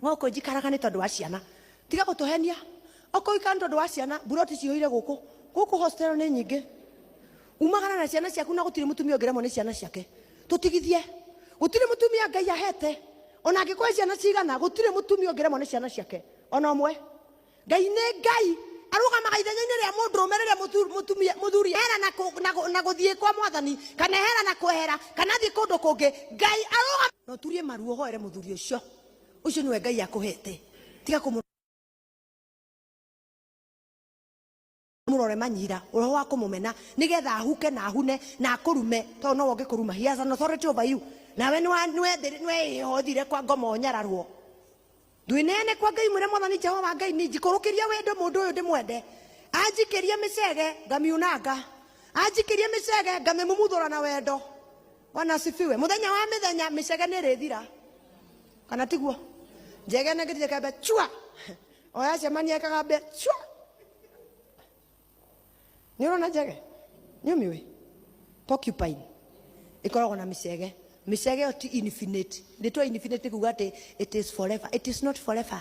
ngoko njikaraga ni tondu wa ciana tiga gutuhenia oko ikando tondu wa ciana buroti cihoire guku hostel ni nyingi umagana na ciana ciaku na gutire mutumia ongeremo ni ciana ciake tutigithie gutire mutumia Ngai ahete ona angikwa ciana cigana gutire mutumia ongeremo ni ciana ciake ona omwe Ngai ni Ngai arugamaga ithenya-inĩ rĩa mũndũ ũrũme muthuri hera na gũthiĩ kwa mwathani kana hera na kwehera kana thiĩ kũndũ kũngĩ Ngai arugama no turie maruo hoere muthuri ũcio niwe Ngai akũhete tiga kũmũrore manyira ũroho wa kũmũmena nĩgetha ahuke na ahune na akũrume tondũ no woge kũruma he has an authority over you nawe nĩwehothire kwa ngoma ũnyararwo ndwinene kwa Ngai mwĩre mwathani Jehova Ngai ni njikũrũkĩria wendo mũndũ ũyũ ndĩmwende anjikĩrie mĩcege ngamiunanga anjikĩrie mĩcege ngamĩmumuthũra na wendo Bwana asifiwe mũthenya wa mĩthenya mĩcege nĩrĩthira kana tiguo njege nĩngĩthiĩ kambe chua oya cemania kagambe chua nĩũrona njege nĩũmĩũĩ porcupine ikoragwo na mĩcege ĩyo ti infinite ndĩtwa infinite kuga atĩ it is forever, it is not forever.